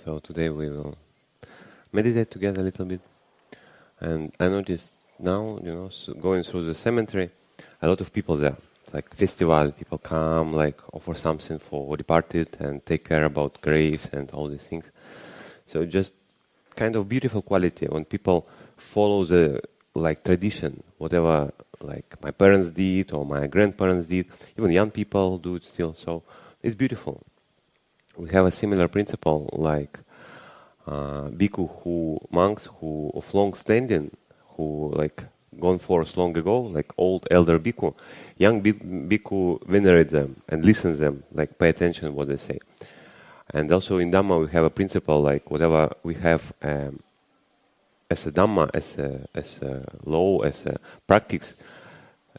So today we will meditate together a little bit. And I noticed now, going through the cemetery, a lot of people there. It's like festival, people come, like offer something for departed and take care about graves and all these things. So just kind of beautiful quality when people follow the tradition, whatever like my parents did or my grandparents did, even young people do it still. So it's beautiful. We have a similar principle like Bhikkhu monks who of long standing, who like gone forth long ago, like old elder Bhikkhu, young Bhikkhu venerate them and listen to them, like pay attention what they say. And also in Dhamma we have a principle like whatever we have as a Dhamma, as a law, as a practice,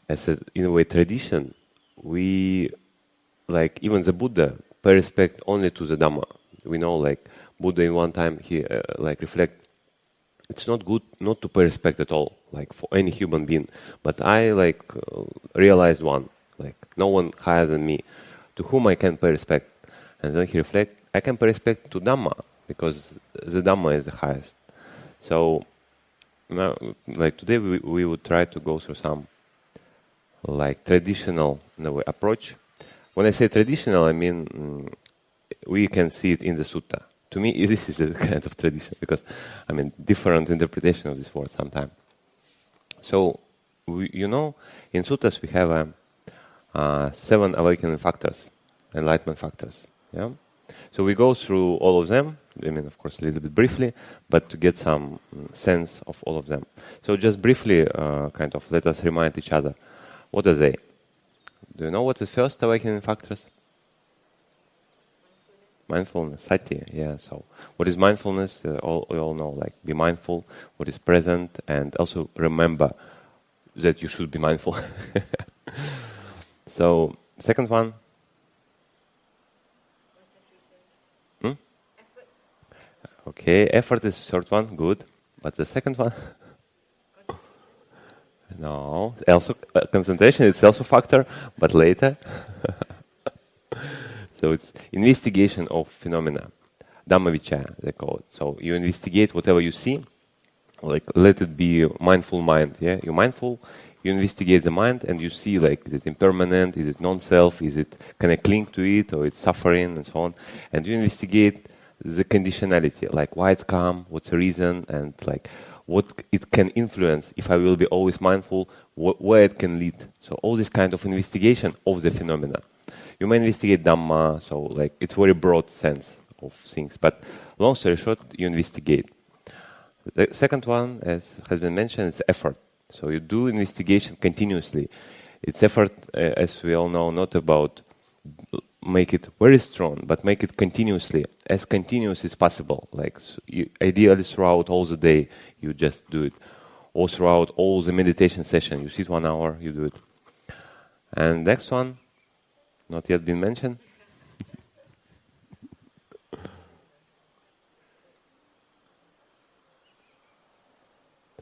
as a in a way tradition, we like even the Buddha pay respect only to the Dhamma. We know like Buddha in one time he like reflect. It's not good not to pay respect at all, like for any human being. But I realized one, like no one higher than me, to whom I can pay respect. And then he reflect, I can pay respect to Dhamma because the Dhamma is the highest. So now, like today, we would try to go through some like traditional in a way, approach. When I say traditional, I mean we can see it in the sutta. To me, this is a kind of tradition because, I mean, different interpretation of this word sometimes. So, in suttas we have 7 awakening factors, enlightenment factors. Yeah. So we go through all of them. I mean, of course, a little bit briefly, but to get some sense of all of them. So just briefly, let us remind each other. What are they? Do you know what the first awakening factors? Mindfulness, sati, yeah. So, what is mindfulness? We all know, like, be mindful, what is present, and also remember that you should be mindful. So, second one. Okay, effort is the third one, good. But the second one? No, also concentration is also a factor, but later. So it's investigation of phenomena, dhamma they call it. So you investigate whatever you see, like let it be mindful mind. Yeah, you're mindful, you investigate the mind, and you see like is it impermanent, is it non-self, can I cling to it, or it's suffering, and so on. And you investigate the conditionality, like why it's calm, what's the reason, and like what it can influence if I will be always mindful, where it can lead. So all this kind of investigation of the phenomena. You may investigate Dhamma, so like it's very broad sense of things. But long story short, you investigate. The second one, as has been mentioned, is effort. So you do investigation continuously. It's effort, as we all know, not about make it very strong, but make it continuously, as continuous as possible. Like ideally throughout all the day, you just do it. Or throughout all the meditation session, you sit 1 hour, you do it. And next one, not yet been mentioned.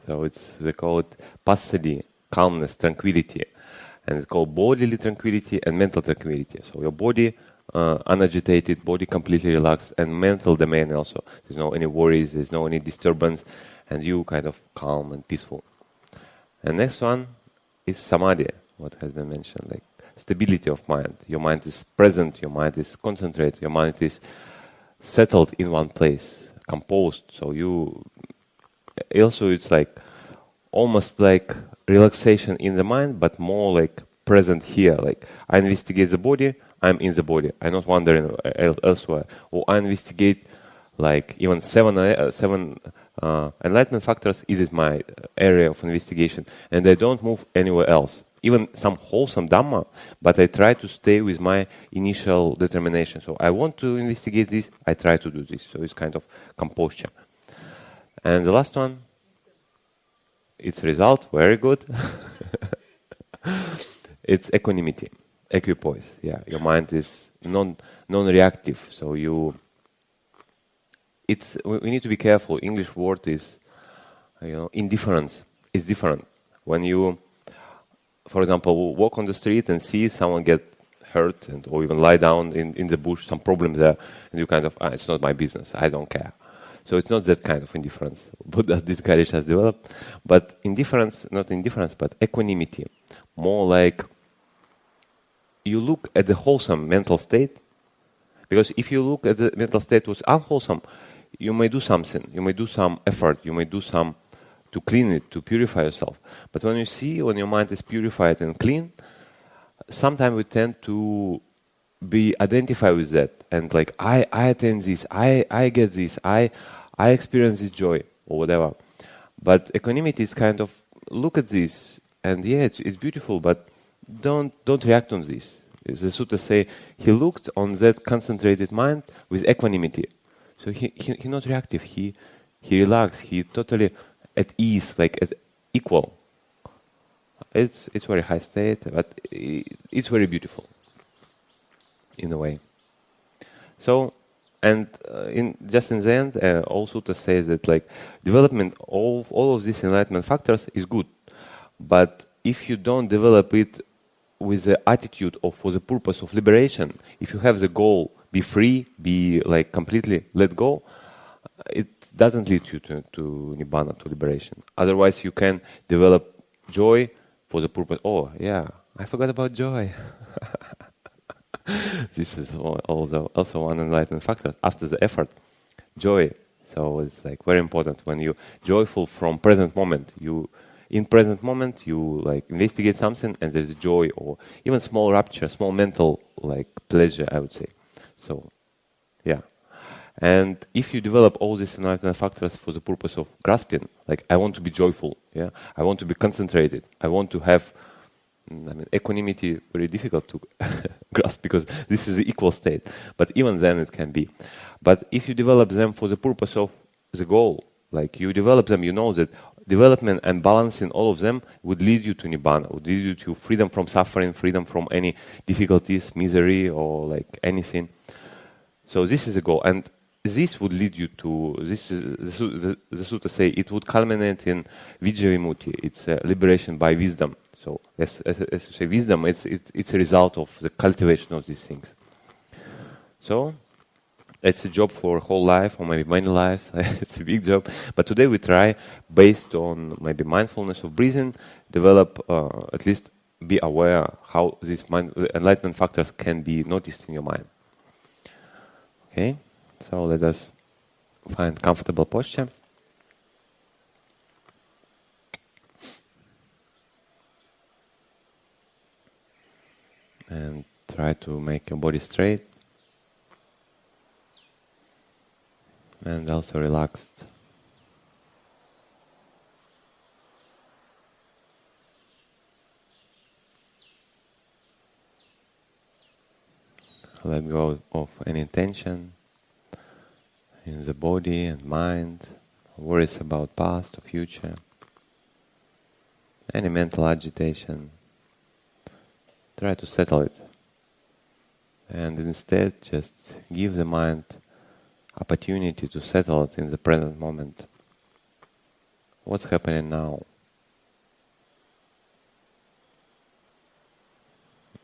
So they call it passaddhi, calmness, tranquility. And it's called bodily tranquility and mental tranquility. So your body unagitated, body completely relaxed, and mental domain also. There's no any worries, there's no any disturbance, and you kind of calm and peaceful. And next one is samadhi, what has been mentioned, like stability of mind. Your mind is present, your mind is concentrated, your mind is settled in one place, composed. So it's like almost like relaxation in the mind, but more like present here. Like I investigate the body, I'm in the body. I'm not wandering elsewhere. Or I investigate like even seven enlightenment factors. Is my area of investigation, and I don't move anywhere else. Even some wholesome Dhamma, but I try to stay with my initial determination. So I want to investigate this, I try to do this. So it's kind of composure. And the last one, its result, very good. It's equanimity, equipoise. Yeah, your mind is non-reactive. So we need to be careful. English word is, indifference is different. When you, for example, walk on the street and see someone get hurt, or even lie down in the bush, some problem there, and you kind of, it's not my business, I don't care. So it's not that kind of indifference Buddha discouraged us develop, but indifference, not indifference, but equanimity, more like you look at the wholesome mental state, because if you look at the mental state was unwholesome, you may do something, you may do some effort, you may do some to clean it, to purify yourself. But when you see, when your mind is purified and clean, sometimes we tend to be identified with that, and like I attain this, I get this, I experience this joy or whatever. But equanimity is kind of look at this, and yeah, it's beautiful, but don't react on this. The sutta say he looked on that concentrated mind with equanimity. So he not reactive. He relaxed. He totally at ease, like at equal. It's very high state, but it's very beautiful in a way. So, and in the end, also to say that like development of all of these enlightenment factors is good, but if you don't develop it with the attitude of for the purpose of liberation, if you have the goal, be free, be like completely let go, it doesn't lead you to nibbana, to liberation. Otherwise, you can develop joy for the purpose. Oh, yeah, I forgot about joy. This is also one enlightenment factor. After the effort, joy. So it's like very important when you joyful from present moment. In present moment, you like investigate something, and there's joy or even small rapture, small mental like pleasure, I would say. So, yeah. And if you develop all these enlightenment factors for the purpose of grasping, like I want to be joyful, yeah, I want to be concentrated, I want to have, equanimity very difficult to grasp because this is the equal state. But even then it can be. But if you develop them for the purpose of the goal, like you develop them, you know that development and balancing all of them would lead you to nibbana, would lead you to freedom from suffering, freedom from any difficulties, misery, or like anything. So this is the goal, and this would lead you to this. Is the sutta say it would culminate in vijjavimutti. It's liberation by wisdom. So as you say, wisdom, it's a result of the cultivation of these things. So it's a job for a whole life, or maybe many lives. It's a big job. But today we try, based on maybe mindfulness of breathing, develop, at least be aware how these enlightenment factors can be noticed in your mind. Okay, so let us find comfortable posture. And try to make your body straight. And also relaxed. Let go of any tension in the body and mind, worries about past or future, any mental agitation. Try to settle it. And instead just give the mind opportunity to settle it in the present moment. What's happening now?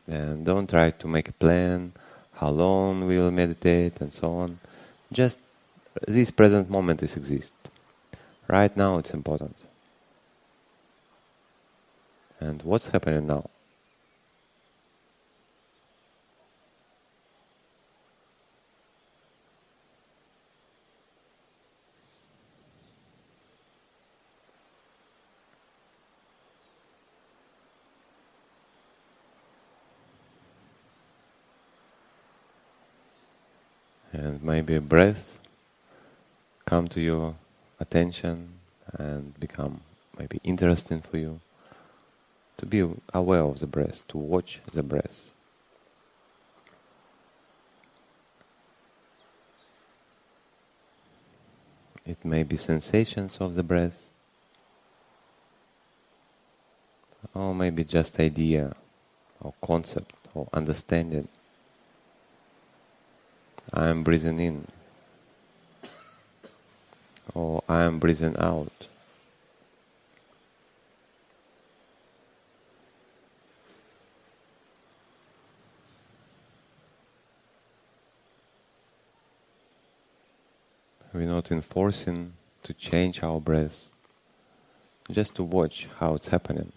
And don't try to make a plan, how long we will meditate and so on. Just this present moment is exist. Right now it's important. And what's happening now? And maybe a breath come to your attention and become maybe interesting for you. To be aware of the breath, to watch the breath. It may be sensations of the breath, or maybe just idea, or concept, or understanding. I am breathing in, or I am breathing out. We're not enforcing to change our breath, just to watch how it's happening.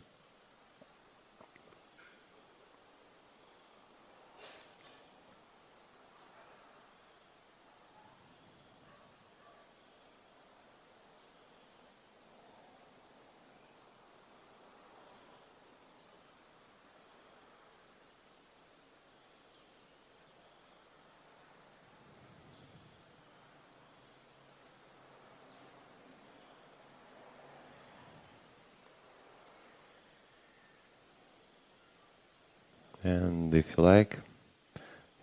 And if you like,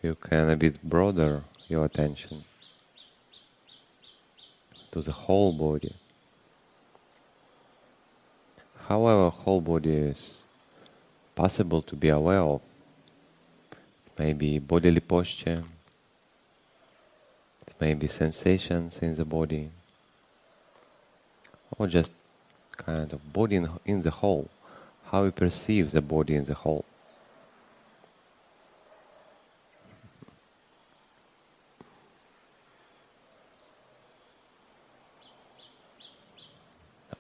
you can a bit broaden your attention to the whole body. However, whole body is possible to be aware of. Maybe bodily posture, maybe sensations in the body, or just kind of body in the whole, how we perceive the body in the whole.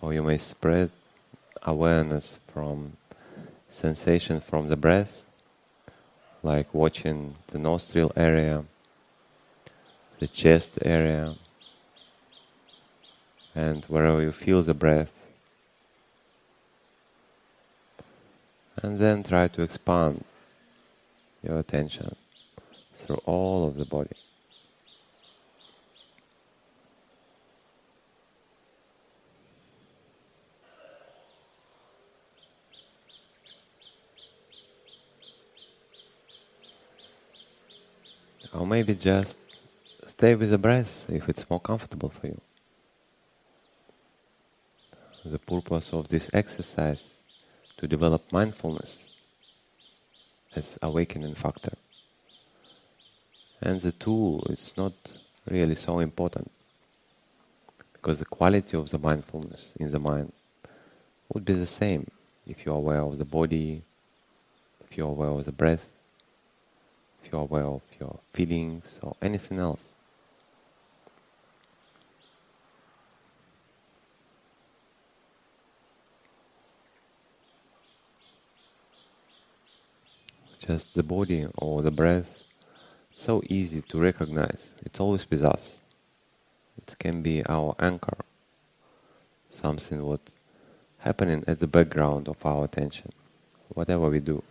Or you may spread awareness from sensation from the breath, like watching the nostril area, the chest area, and wherever you feel the breath. And then try to expand your attention through all of the body. Or maybe just stay with the breath if it's more comfortable for you. The purpose of this exercise to develop mindfulness as awakening factor. And the tool is not really so important, because the quality of the mindfulness in the mind would be the same if you're aware of the body, if you're aware of the breath, if you're aware of your feelings or anything else. Just the body or the breath, so easy to recognize. It's always with us. It can be our anchor, something what happening at the background of our attention, whatever we do.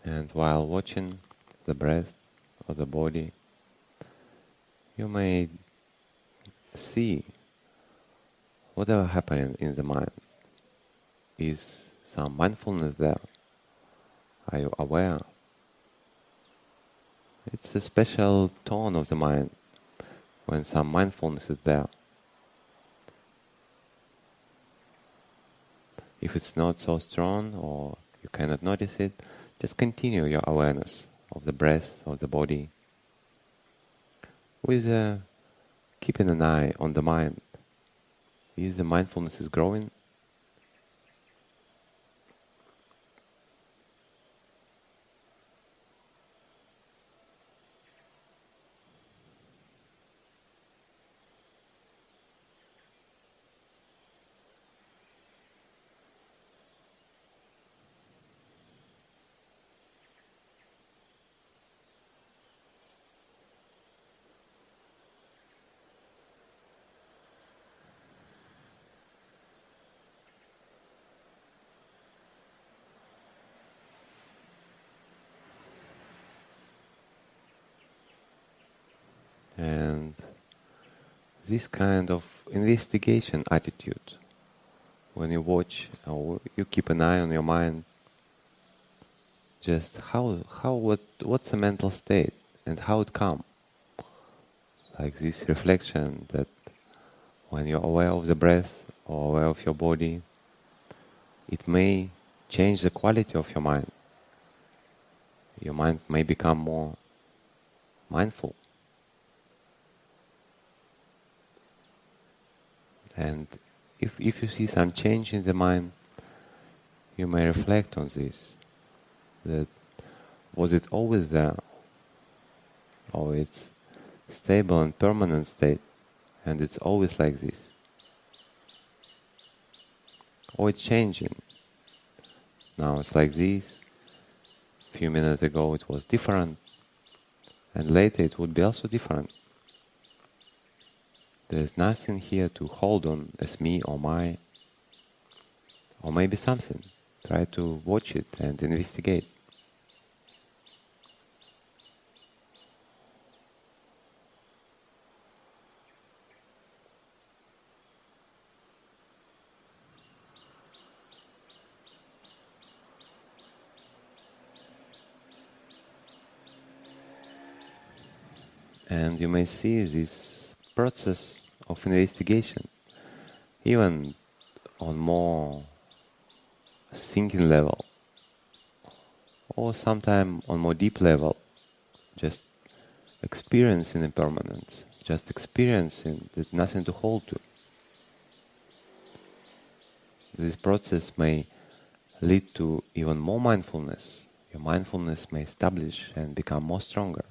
And while watching the breath or the body, you may see whatever happening in the mind. Is some mindfulness there? Are you aware? It's a special tone of the mind when some mindfulness is there. If it's not so strong or you cannot notice it, just continue your awareness of the breath, of the body, with keeping an eye on the mind. Is the mindfulness is growing? And this kind of investigation attitude, when you watch or you keep an eye on your mind, just what's the mental state and how it comes. Like this reflection that when you're aware of the breath or aware of your body, it may change the quality of your mind. your mind may become more mindful. And if you see some change in the mind, you may reflect on this. That was it always there? Or it's stable and permanent state, and it's always like this? Or it's changing. Now it's like this. A few minutes ago it was different, and later it would be also different. There's nothing here to hold on as me or my, or maybe something. Try to watch it and investigate. And you may see this process of investigation even on more thinking level, or sometime on more deep level, just experiencing impermanence, just experiencing that nothing to hold to. This process may lead to even more mindfulness. Your mindfulness may establish and become more stronger.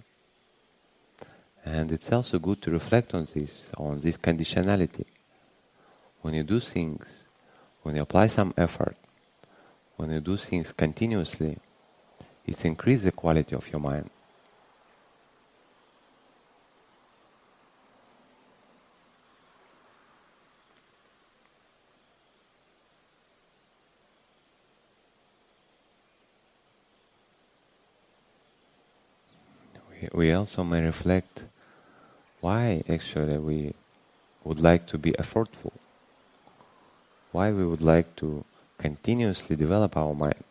And it's also good to reflect on this conditionality. When you do things, when you apply some effort, when you do things continuously, it increases the quality of your mind. We also may reflect why actually we would like to be effortful, why we would like to continuously develop our mind,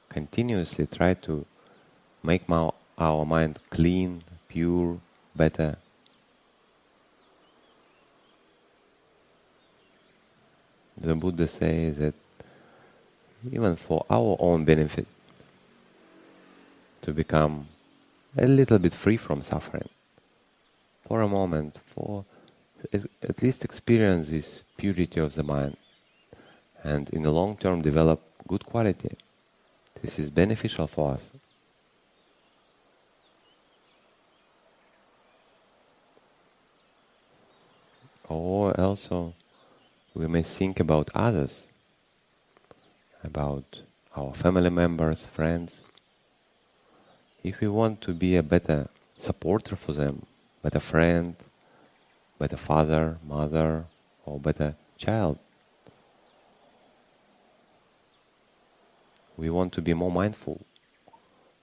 continuously try to make our mind clean, pure, better. The Buddha says that even for our own benefit, to become a little bit free from suffering, for a moment, for at least experience this purity of the mind, and in the long term develop good quality. This is beneficial for us. Or also we may think about others, about our family members, friends. If we want to be a better supporter for them, better friend, better father, mother, or better child, we want to be more mindful,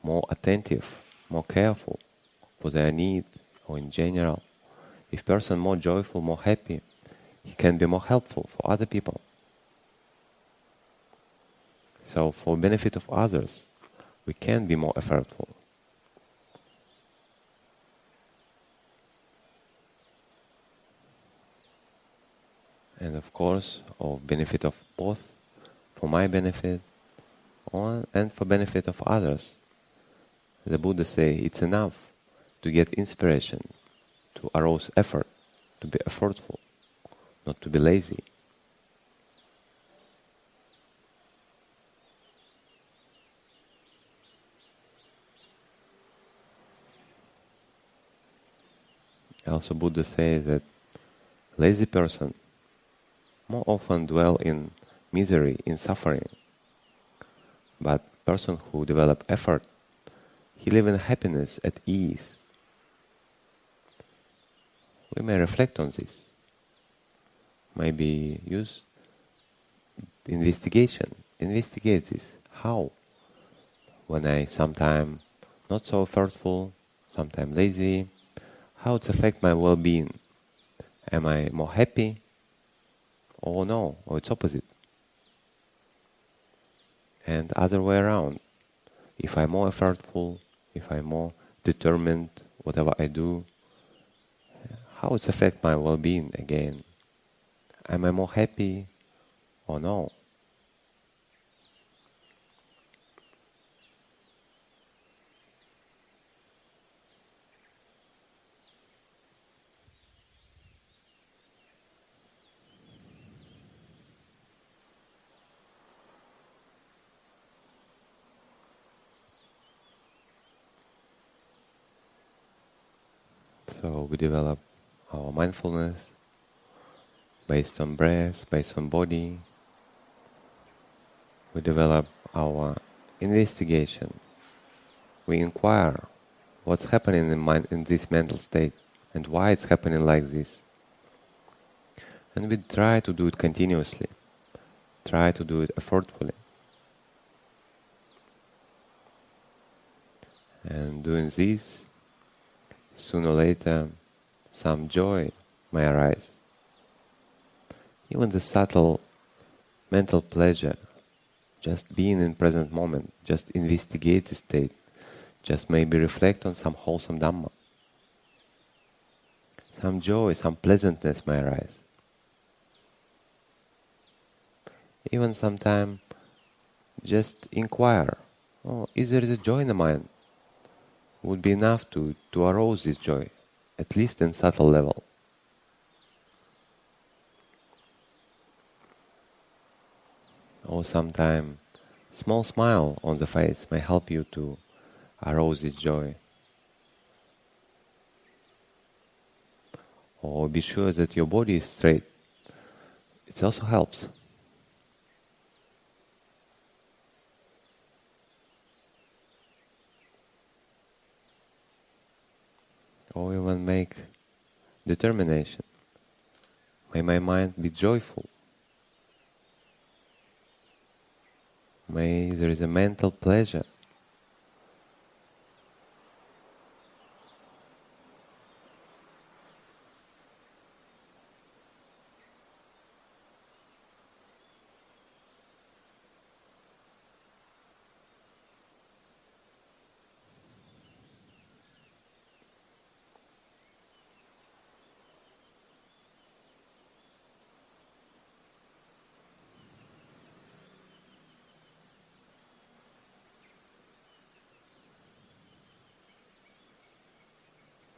more attentive, more careful for their need, or in general. If person more joyful, more happy, he can be more helpful for other people. So for benefit of others, we can be more effortful. And of course, of benefit of both, for my benefit and for benefit of others. The Buddha say it's enough to get inspiration, to arouse effort, to be effortful, not to be lazy. Also Buddha says that lazy person more often dwell in misery, in suffering. But person who develop effort, he live in happiness, at ease. We may reflect on this. Maybe use investigation. Investigate this. How? When I sometime not so effortful, sometime lazy, how it affect my well-being? Am I more happy? Or no, or it's opposite. And other way around. If I'm more effortful, if I'm more determined, whatever I do, how it affect my well-being again? Am I more happy or no? So we develop our mindfulness based on breath, based on body. We develop our investigation. We inquire what's happening in this mental state and why it's happening like this. And we try to do it continuously, try to do it effortfully. And doing this, sooner or later, some joy may arise. Even the subtle mental pleasure, just being in present moment, just investigate the state, just maybe reflect on some wholesome dhamma. Some joy, some pleasantness may arise. Even sometime, just inquire, is there a joy in the mind? Would be enough to arouse this joy, at least in subtle level. Or sometime, small smile on the face may help you to arouse this joy. Or be sure that your body is straight. It also helps. Or even make determination. May my mind be joyful. May there is a mental pleasure.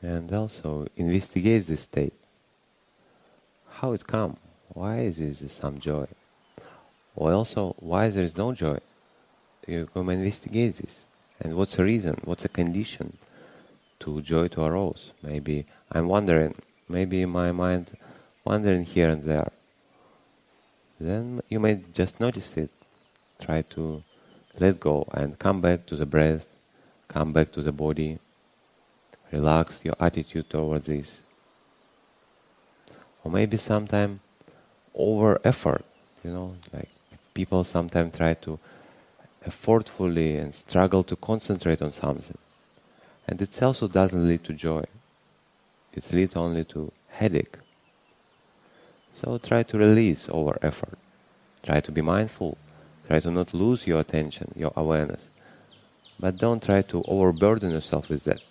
And also investigate this state. How it come? Why is there some joy? Or also, why there is no joy? You come investigate this. And what's the reason? What's the condition to joy to arouse? Maybe I'm wondering, maybe my mind wandering here and there. Then you may just notice it. Try to let go and come back to the breath, come back to the body. Relax your attitude towards this. Or maybe sometime over effort, like people sometimes try to effortfully and struggle to concentrate on something. And it also doesn't lead to joy. It leads only to headache. So try to release over effort. Try to be mindful. Try to not lose your attention, your awareness. But don't try to overburden yourself with that.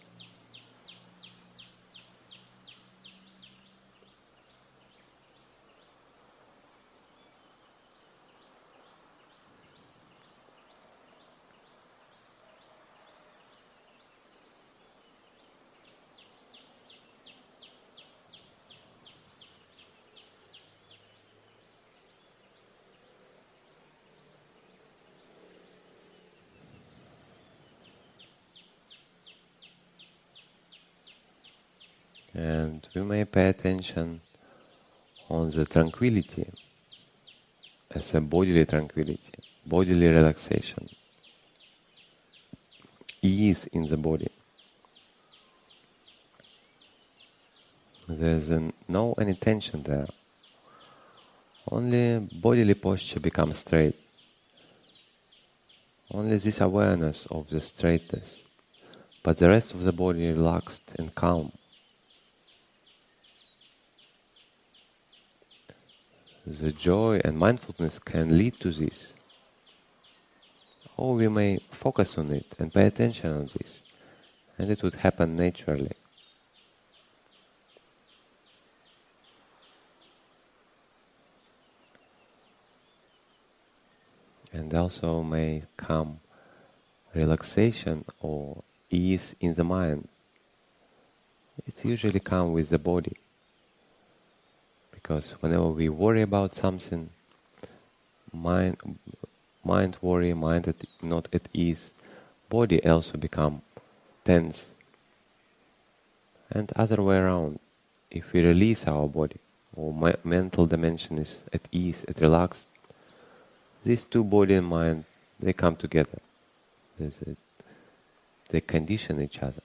And we may pay attention on the tranquility as a bodily tranquility, bodily relaxation, ease in the body. There's no any tension there. Only bodily posture becomes straight. Only this awareness of the straightness, but the rest of the body relaxed and calm. The joy and mindfulness can lead to this. Or we may focus on it and pay attention on this, and it would happen naturally. And also may come relaxation or ease in the mind. It usually comes with the body. Because whenever we worry about something, mind worry, mind not at ease, body also become tense. And other way around, if we release our body, or mental dimension is at ease, at relaxed, these two, body and mind, they come together. They condition each other.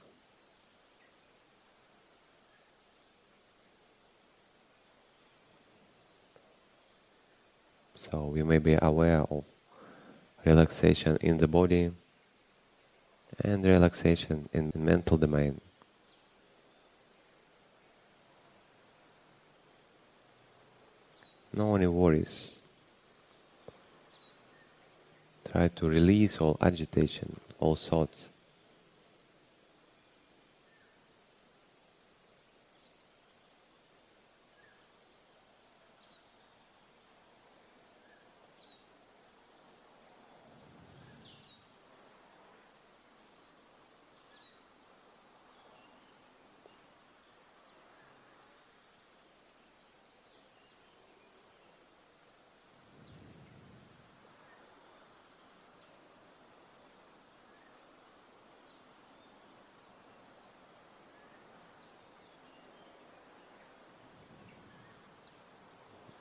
So we may be aware of relaxation in the body and relaxation in the mental domain. No any worries. Try to release all agitation, all thoughts.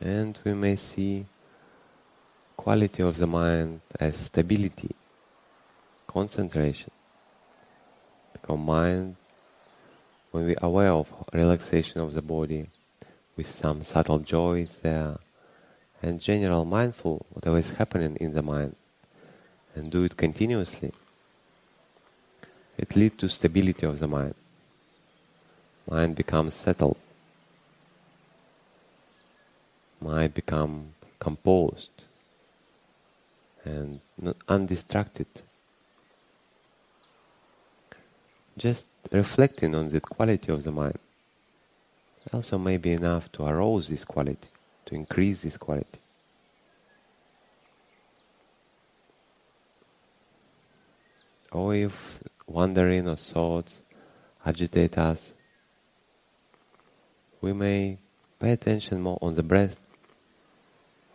And we may see quality of the mind as stability, concentration. Because mind, when we are aware of relaxation of the body, with some subtle joys there, and general mindful, whatever is happening in the mind, and do it continuously, it leads to stability of the mind. Mind becomes settled. Mind becomes composed and undistracted. Just reflecting on the quality of the mind also may be enough to arouse this quality, to increase this quality. Or if wandering or thoughts agitate us, we may pay attention more on the breath,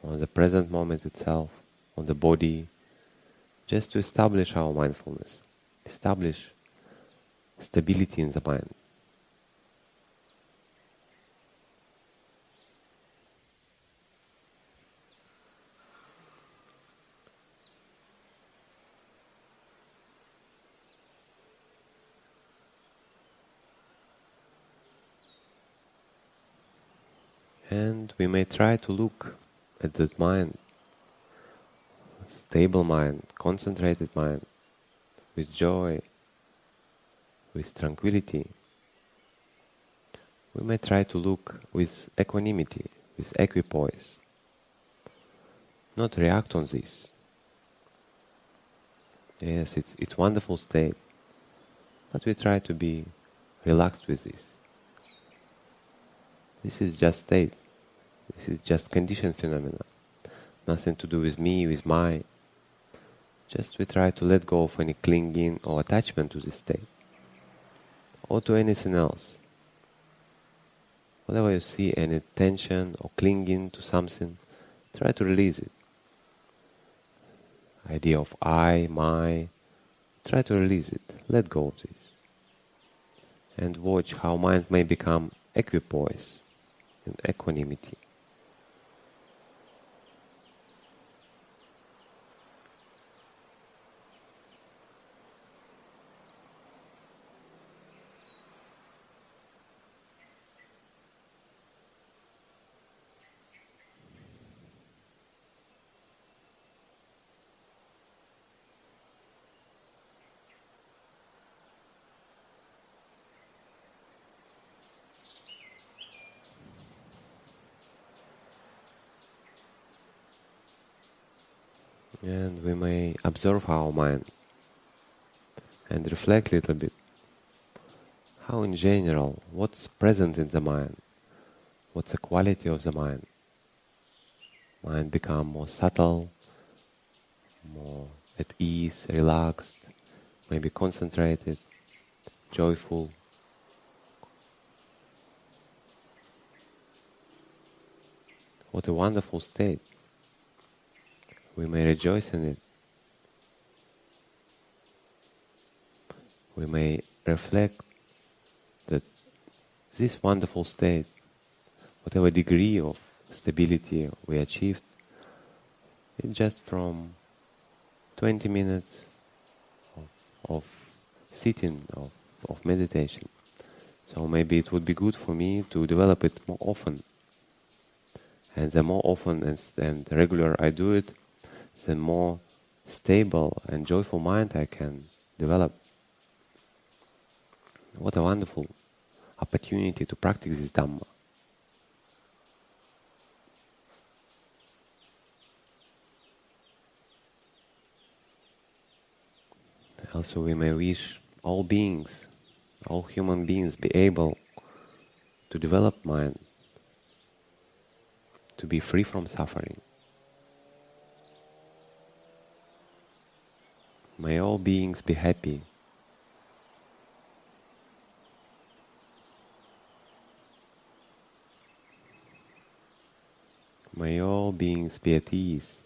on the present moment itself, on the body, just to establish our mindfulness, establish stability in the mind. And we may try to look at that mind, stable mind, concentrated mind, with joy, with tranquility. We may try to look with equanimity, with equipoise, not react on this. Yes, it's wonderful state, but we try to be relaxed with this. This is just state. This is just conditioned phenomena. Nothing to do with me, with my. Just we try to let go of any clinging or attachment to this state, or to anything else. Whenever you see any tension or clinging to something, try to release it. Idea of I, my, try to release it. Let go of this. And watch how mind may become equipoise in equanimity. And we may observe our mind and reflect a little bit. How in general, what's present in the mind? What's the quality of the mind? Mind become more subtle, more at ease, relaxed, maybe concentrated, joyful. What a wonderful state. We may rejoice in it. We may reflect that this wonderful state, whatever degree of stability we achieved, it's just from 20 minutes of sitting, of meditation. So maybe it would be good for me to develop it more often. And the more often and regular I do it, the more stable and joyful mind I can develop. What a wonderful opportunity to practice this dhamma. Also, we may wish all beings, all human beings, be able to develop mind, to be free from suffering. May all beings be happy. May all beings be at ease.